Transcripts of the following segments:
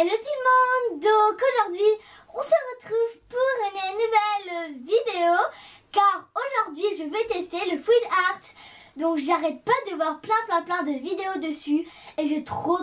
Hello tout le monde. Donc aujourd'hui on se retrouve pour une nouvelle vidéo, car aujourd'hui je vais tester le Fluid Art. Donc j'arrête pas de voir plein de vidéos dessus et j'ai trop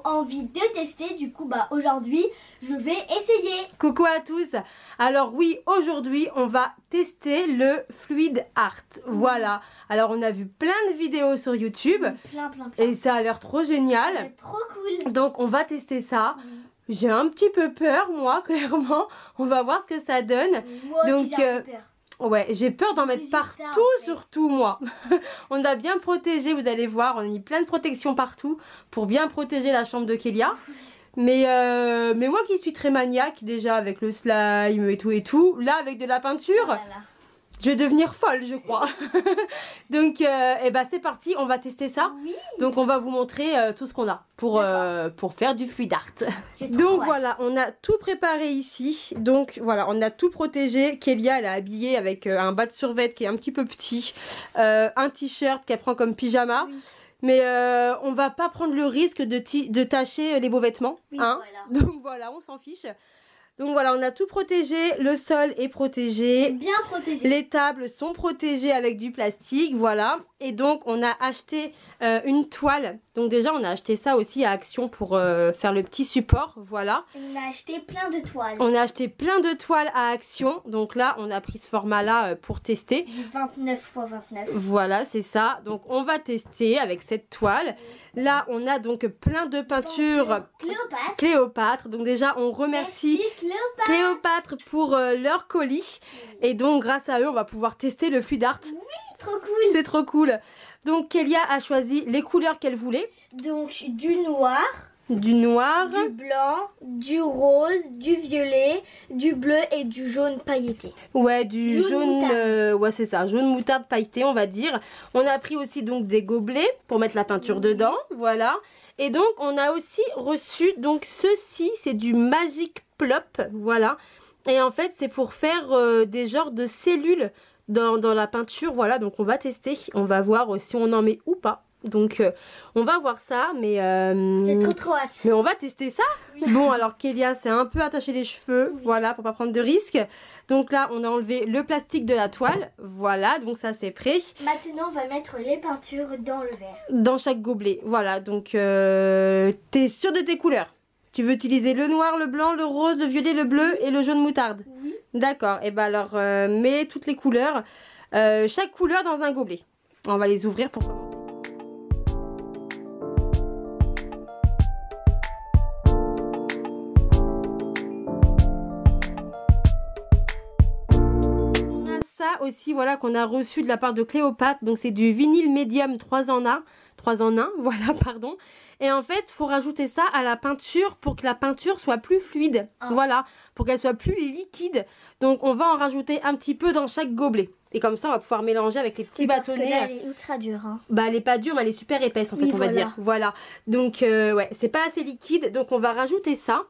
envie de tester. Du coup aujourd'hui je vais essayer. Coucou à tous. Alors oui, aujourd'hui on va tester le Fluid Art. Voilà. Alors on a vu plein de vidéos sur YouTube. Plein. Et ça a l'air trop génial. C'est trop cool. Donc on va tester ça. J'ai un petit peu peur moi, clairement. On va voir ce que ça donne. Moi aussi Donc j'ai un peu peur. ouais, j'ai peur d'en mettre partout, en fait. surtout moi. On a bien protégé, vous allez voir, on a mis plein de protections partout pour bien protéger la chambre de Kélia. Mais moi qui suis très maniaque déjà avec le slime et tout, là avec de la peinture, Voilà. je vais devenir folle je crois. Donc c'est parti, on va tester ça. Oui. Donc on va vous montrer tout ce qu'on a pour faire du Fluid Art. Donc voilà, on a tout préparé ici. Donc voilà, on a tout protégé. Kélia elle a habillé avec un bas de survêt qui est un petit peu petit, un t-shirt qu'elle prend comme pyjama. Oui. Mais on va pas prendre le risque de tacher les beaux vêtements. Oui, hein. voilà. Donc voilà, on s'en fiche. Donc voilà, on a tout protégé, le sol est protégé, Bien protégé. les tables sont protégées avec du plastique, voilà. Et donc on a acheté une toile, donc déjà on a acheté ça aussi à Action pour faire le petit support, voilà. On a acheté plein de toiles. On a acheté plein de toiles à Action, donc là on a pris ce format là pour tester. Du 29 x 29. Voilà, c'est ça, donc on va tester avec cette toile. Là on a donc plein de peintures Cléopâtre, donc déjà on remercie Cléopâtre pour leur colis. Et donc grâce à eux on va pouvoir tester le Fluid Art. Oui, trop cool. C'est trop cool. Donc Kélia a choisi les couleurs qu'elle voulait. Donc du noir, du noir, du blanc, du rose, du violet, du bleu et du jaune pailleté. Ouais, du jaune, moutarde. C'est ça, jaune moutarde pailleté on va dire. On a pris aussi donc des gobelets pour mettre la peinture dedans, voilà. Et donc on a aussi reçu donc ceci, c'est du Magic Plop, voilà. Et en fait c'est pour faire des genres de cellules dans la peinture, voilà. Donc on va tester, on va voir si on en met ou pas. Donc on va voir ça, mais j'ai trop hâte. Mais on va tester ça. Oui. Bon alors Kélia s'est un peu attaché les cheveux, voilà, pour pas prendre de risques. Donc là on a enlevé le plastique de la toile, voilà, donc ça c'est prêt. Maintenant on va mettre les peintures dans le verre. Dans chaque gobelet, voilà, donc t'es sûre de tes couleurs? Tu veux utiliser le noir, le blanc, le rose, le violet, le bleu et le jaune moutarde? Oui. D'accord, et ben alors mets toutes les couleurs, chaque couleur dans un gobelet. On va les ouvrir pour commencer. Aussi voilà qu'on a reçu de la part de Cléopâtre, donc c'est du vinyle médium 3 en 1, voilà pardon. Et en fait faut rajouter ça à la peinture pour que la peinture soit plus fluide, voilà, pour qu'elle soit plus liquide. Donc on va en rajouter un petit peu dans chaque gobelet. Et comme ça on va pouvoir mélanger avec les petits bâtonnets. Parce que là, elle est ultra dure. Hein. Bah elle est pas dure mais elle est super épaisse en fait, on va dire. Voilà. Donc ouais, c'est pas assez liquide, donc on va rajouter ça.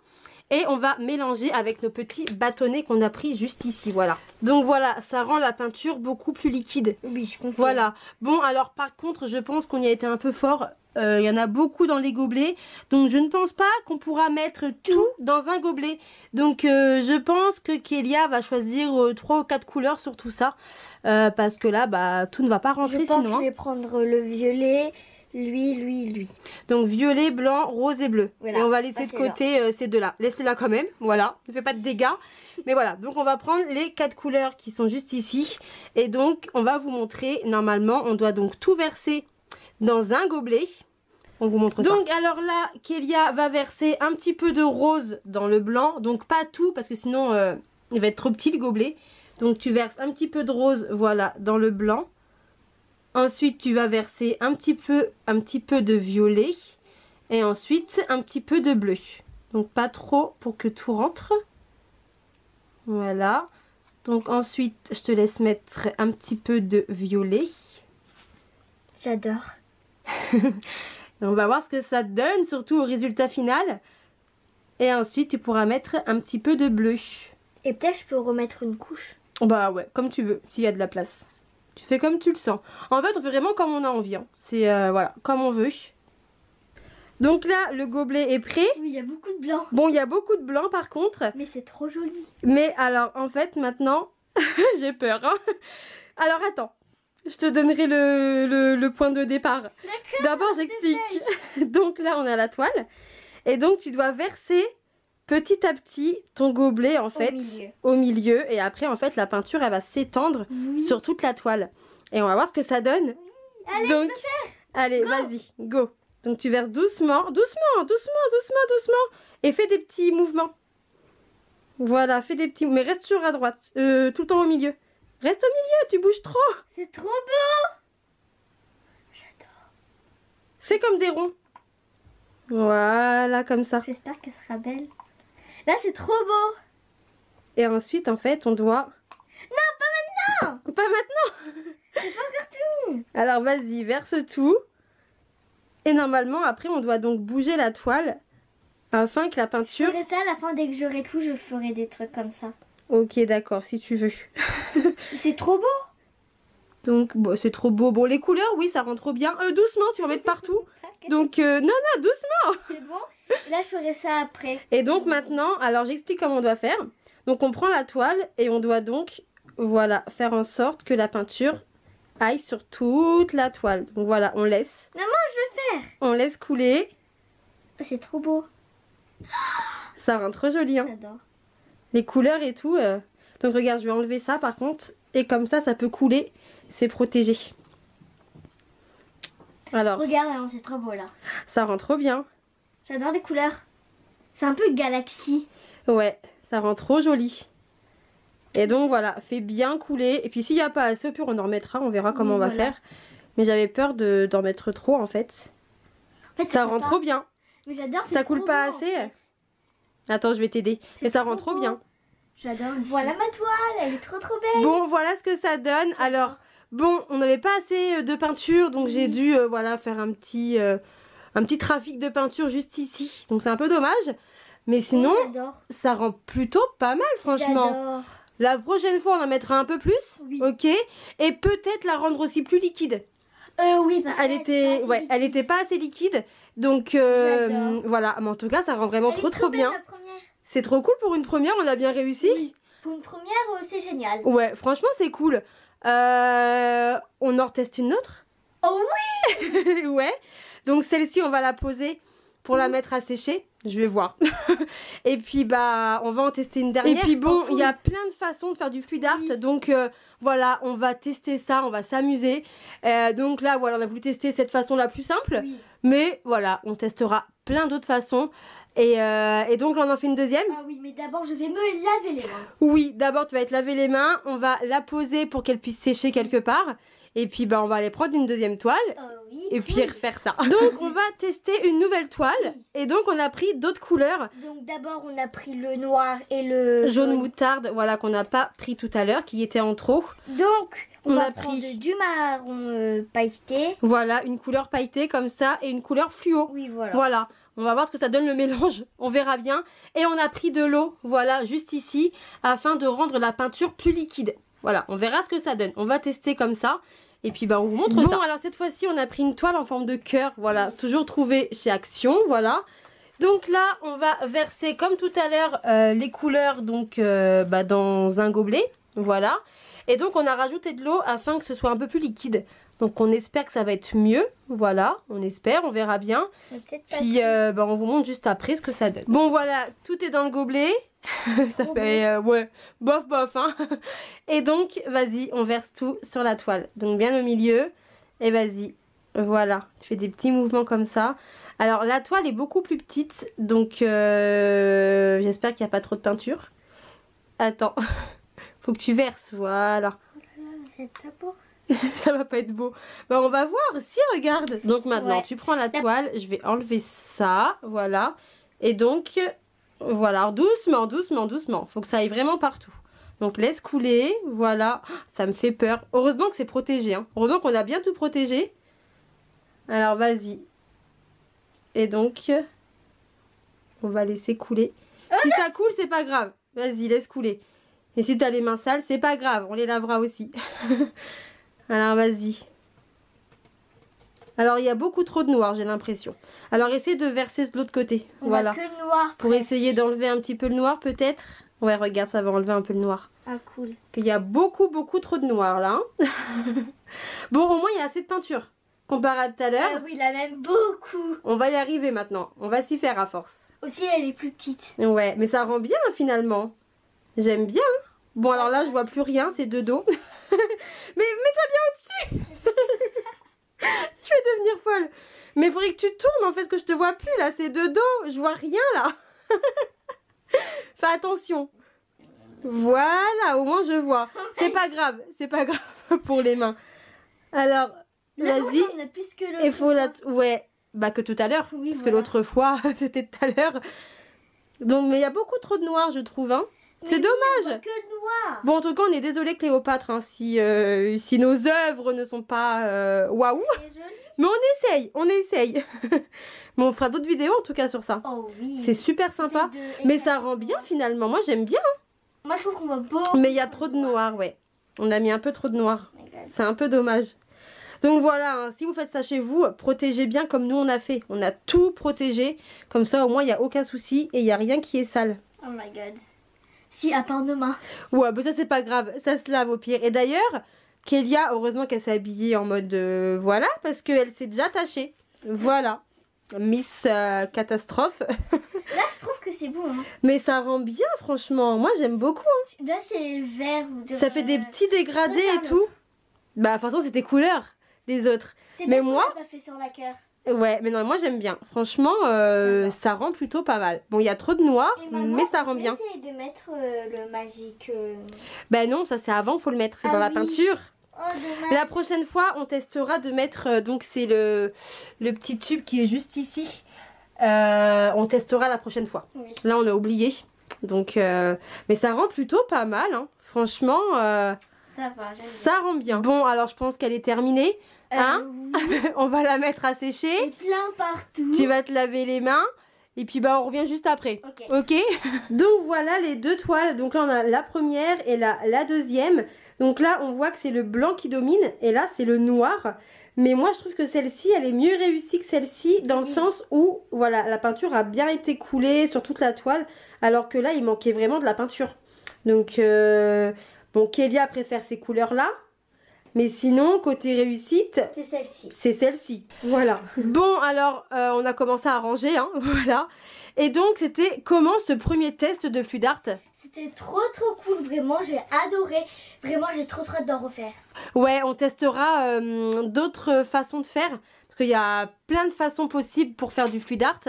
Et on va mélanger avec nos petits bâtonnets qu'on a pris juste ici, voilà. Donc voilà, ça rend la peinture beaucoup plus liquide. Oui, je comprends. Voilà. Bon, alors par contre, je pense qu'on y a été un peu fort. Il y en a beaucoup dans les gobelets. Donc je ne pense pas qu'on pourra mettre tout dans un gobelet. Donc je pense que Kélia va choisir 3 ou 4 couleurs sur tout ça. Parce que là, tout ne va pas rentrer sinon. Je pense que je vais prendre le violet. Lui. Donc violet, blanc, rose et bleu. Voilà. Et on va laisser de côté ces deux-là. Laissez-la quand même, voilà. Ne fait pas de dégâts. Mais voilà, donc on va prendre les 4 couleurs qui sont juste ici. Et donc on va vous montrer, normalement, on doit donc tout verser dans un gobelet. On vous montre ça. Donc alors là, Kélia va verser un petit peu de rose dans le blanc. Donc pas tout, parce que sinon il va être trop petit le gobelet. Donc tu verses un petit peu de rose, voilà, dans le blanc. Ensuite, tu vas verser un petit peu de violet et ensuite un petit peu de bleu. Donc pas trop pour que tout rentre. Voilà. Donc ensuite, je te laisse mettre un petit peu de violet. J'adore. On va voir ce que ça donne, surtout au résultat final. Et ensuite, tu pourras mettre un petit peu de bleu. Et peut-être je peux remettre une couche. Bah ouais, comme tu veux, s'il y a de la place. Tu fais comme tu le sens. En fait, on fait vraiment comme on a envie. Hein. C'est voilà, comme on veut. Donc là, le gobelet est prêt. Oui, il y a beaucoup de blanc. Bon, il y a beaucoup de blanc par contre. Mais c'est trop joli. Mais alors, en fait, maintenant, j'ai peur. Hein. Alors, attends. Je te donnerai le point de départ. D'abord, j'explique. Donc là, on a la toile. Et donc, tu dois verser petit à petit ton gobelet, en fait, au milieu. Et après, en fait, la peinture, elle va s'étendre sur toute la toile. Et on va voir ce que ça donne. Oui. Allez, donc, je peux faire. Allez, vas-y, go. Donc, tu verses doucement, et fais des petits mouvements. Voilà, fais des petits... Mais reste toujours à droite, tout le temps au milieu. Reste au milieu, tu bouges trop. C'est trop beau. J'adore. Fais comme des ronds. Voilà, comme ça. J'espère qu'elle sera belle. Là, c'est trop beau. Et ensuite, en fait, on doit... Non, pas maintenant. Pas maintenant. J'ai pas encore tout mis. Alors, vas-y, verse tout. Et normalement, après, on doit donc bouger la toile afin que la peinture... Je ferai ça à la fin, dès que j'aurai tout, je ferai des trucs comme ça. Ok, d'accord, si tu veux. C'est trop beau. Donc, bon, c'est trop beau. Bon, les couleurs, oui, ça rend trop bien. Doucement, tu vas mettre partout. Donc, non, doucement. C'est bon. Là, je ferai ça après. Et donc, maintenant, alors, j'explique comment on doit faire. Donc, on prend la toile et on doit donc, voilà, faire en sorte que la peinture aille sur toute la toile. Donc, voilà, on laisse. Maman, je veux faire. On laisse couler. C'est trop beau. Ça rend trop joli, hein. J'adore. Les couleurs et tout. Donc, regarde, je vais enlever ça, par contre. Et comme ça peut couler. C'est protégé. Alors, regarde, maman, c'est trop beau là. Ça rend trop bien. J'adore les couleurs. C'est un peu galaxie. Ouais, ça rend trop joli. Et donc voilà, fais bien couler. Et puis s'il n'y a pas assez, au pire on en remettra, on verra comment on va faire. Mais j'avais peur d'en mettre trop en fait. Ça rend trop bien. Mais j'adore. Ça coule pas assez. Attends, je vais t'aider. Mais ça rend trop bien. J'adore. Voilà ma toile, elle est trop belle. Bon, voilà ce que ça donne. Alors, bon, on n'avait pas assez de peinture, donc j'ai dû voilà, faire un petit trafic de peinture juste ici. Donc c'est un peu dommage. Mais sinon, ça rend plutôt pas mal, franchement. La prochaine fois, on en mettra un peu plus. Oui. Ok. Et peut-être la rendre aussi plus liquide. Oui, parce elle était pas assez liquide. Donc voilà. Mais en tout cas, ça rend vraiment trop bien. C'est trop cool pour une première, on a bien réussi. Oui. Pour une première, c'est génial. Ouais, franchement, c'est cool. On en reteste une autre. Oh oui. Ouais. Donc celle-ci, on va la poser pour la mettre à sécher. Je vais voir. Et puis bah on va en tester une dernière. Et puis bon, il y a plein de façons de faire du fluid art. Oui. Donc voilà, on va tester ça, on va s'amuser. Donc là voilà, on a voulu tester cette façon la plus simple. Oui. Mais voilà, on testera plein d'autres façons. Et donc là on en fait une deuxième. Ah oui, mais d'abord je vais me laver les mains. Oui, d'abord tu vas te laver les mains. On va la poser pour qu'elle puisse sécher quelque part. Et puis bah on va aller prendre une deuxième toile. Oui, et puis refaire ça. Donc on va tester une nouvelle toile. Oui. Et donc on a pris d'autres couleurs. Donc d'abord on a pris le noir et le jaune moutarde, voilà, qu'on n'a pas pris tout à l'heure, qui était en trop. Donc on va prendre du marron pailleté. Voilà, une couleur pailletée comme ça et une couleur fluo. Oui, voilà. Voilà. On va voir ce que ça donne le mélange, on verra bien. Et on a pris de l'eau, voilà, juste ici, afin de rendre la peinture plus liquide. Voilà, on verra ce que ça donne. On va tester comme ça. Et puis bah on vous montre ça. Bon, alors cette fois-ci on a pris une toile en forme de cœur, voilà, toujours trouvée chez Action, voilà. Donc là on va verser comme tout à l'heure les couleurs donc dans un gobelet, voilà. Et donc on a rajouté de l'eau afin que ce soit un peu plus liquide. Donc on espère que ça va être mieux, voilà, on espère, on verra bien. Puis on vous montre juste après ce que ça donne. Bon voilà, tout est dans le gobelet. Ça fait ouais, bof hein. Et donc vas-y, on verse tout sur la toile. Donc bien au milieu. Et vas-y, voilà, tu fais des petits mouvements comme ça. Alors la toile est beaucoup plus petite. Donc j'espère qu'il n'y a pas trop de peinture. Attends, faut que tu verses, voilà. Ça va pas être beau. Bah on va voir, si regarde. Donc maintenant tu prends la toile, je vais enlever ça, voilà. Et donc voilà, alors doucement. Faut que ça aille vraiment partout. Donc laisse couler, voilà. Ça me fait peur. Heureusement que c'est protégé, hein. Heureusement qu'on a bien tout protégé. Alors vas-y. Et donc on va laisser couler. Si ça coule, c'est pas grave. Vas-y, laisse couler. Et si tu as les mains sales, c'est pas grave, on les lavera aussi. Alors vas-y. Alors il y a beaucoup trop de noir, j'ai l'impression. Alors essaie de verser de l'autre côté. On voilà. voit que le noir. Pour essayer d'enlever un petit peu le noir peut-être. Ouais, regarde, ça va enlever un peu le noir. Ah, cool. Il y a beaucoup trop de noir là. Hein. Bon, au moins il y a assez de peinture. Comparé à tout à l'heure. Ah oui, il a même beaucoup. On va y arriver maintenant. On va s'y faire à force. Aussi, elle est plus petite. Ouais, mais ça rend bien finalement. J'aime bien. Bon, alors là, je vois plus rien, c'est de dos. Mais mets-toi bien au-dessus. Je vais devenir folle. Mais il faudrait que tu tournes en fait, que je te vois plus là, c'est de dos. Je vois rien là. Fais attention. Voilà, au moins je vois. C'est pas grave pour les mains. Alors, vas-y. On a plus que l'autre. Il faut la... Ouais, bah que tout à l'heure. Oui, parce que l'autre fois, c'était tout à l'heure. Donc, mais il y a beaucoup trop de noir, je trouve. Hein. C'est dommage. Que le noir. Bon, en tout cas, on est désolé Cléopâtre, hein, si nos œuvres ne sont pas waouh. Mais on essaye. Mais on fera d'autres vidéos en tout cas sur ça. Oh oui. C'est super sympa. Mais ça rend bien finalement. Moi, j'aime bien. Hein. Moi, je trouve qu'on voit beaucoup. Mais il y a trop de noir, ouais. On a mis un peu trop de noir. C'est un peu dommage. Donc voilà, hein, si vous faites ça chez vous, protégez bien comme nous on a fait. On a tout protégé. Comme ça, au moins, il n'y a aucun souci et il n'y a rien qui est sale. Oh my god. Si, à part nos mains. Ouais, bah ça c'est pas grave, ça se lave au pire. Et d'ailleurs, Kélia, heureusement qu'elle s'est habillée en mode voilà, parce qu'elle s'est déjà tachée. Voilà, Miss Catastrophe. Là, je trouve que c'est bon. Hein. Mais ça rend bien, franchement. Moi, j'aime beaucoup. Hein. Là, c'est vert. Ça fait des petits dégradés et tout. Bah, de toute façon, c'était couleur des autres. Mais moi, pas fait sur la cœur. Ouais, mais non, moi j'aime bien. Franchement, ça rend plutôt pas mal. Bon, il y a trop de noir, mais ça rend bien. On va de mettre le magique. Ben non, ça c'est avant, faut le mettre. C'est dans la peinture. Oh, dommage. La prochaine fois, on testera de mettre, donc c'est le petit tube qui est juste ici. On testera la prochaine fois. Oui. Là, on a oublié. Donc, mais ça rend plutôt pas mal. Hein. Franchement, ça va, ça rend bien. Bon, alors je pense qu'elle est terminée. Hein oui. On va la mettre à sécher. Et plein partout. Tu vas te laver les mains. Et puis bah on revient juste après. Ok. Donc voilà les deux toiles. Donc là on a la première et la deuxième. Donc là on voit que c'est le blanc qui domine. Et là c'est le noir. Mais moi je trouve que celle-ci elle est mieux réussie que celle-ci. Dans le sens où voilà la peinture a bien été coulée sur toute la toile. Alors que là il manquait vraiment de la peinture. Donc bon, Kélia préfère ces couleurs là. Mais sinon, côté réussite, c'est celle-ci. C'est celle-ci. Voilà. Bon, alors, on a commencé à ranger, hein, voilà. Et donc, c'était comment ce premier test de Fluid Art? C'était trop cool, vraiment, j'ai adoré. Vraiment, j'ai trop hâte d'en refaire. Ouais, on testera d'autres façons de faire. Parce qu'il y a plein de façons possibles pour faire du Fluid Art.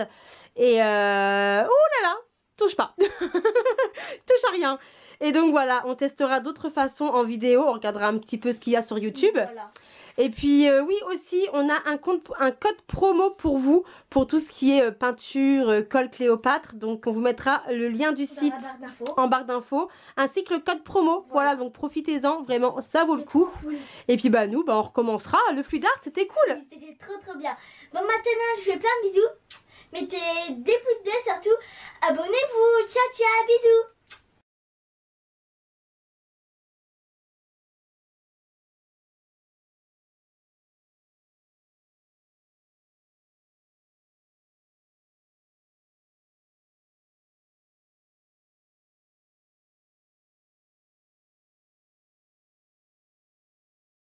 Et, oh là là, touche pas. Touche à rien. Et donc voilà, on testera d'autres façons en vidéo, on regardera un petit peu ce qu'il y a sur YouTube. Voilà. Et puis oui aussi, on a un code promo pour vous, pour tout ce qui est peinture, colle Cléopâtre. Donc on vous mettra le lien du site en barre d'infos, ainsi que le code promo. Voilà, donc profitez-en, vraiment, ça vaut le coup. Cool. Et puis bah nous, bah, on recommencera le Fluid Art, c'était cool. C'était trop bien. Bon maintenant, je fais plein de bisous. Mettez des pouces bleus surtout. Abonnez-vous. Ciao, ciao, bisous.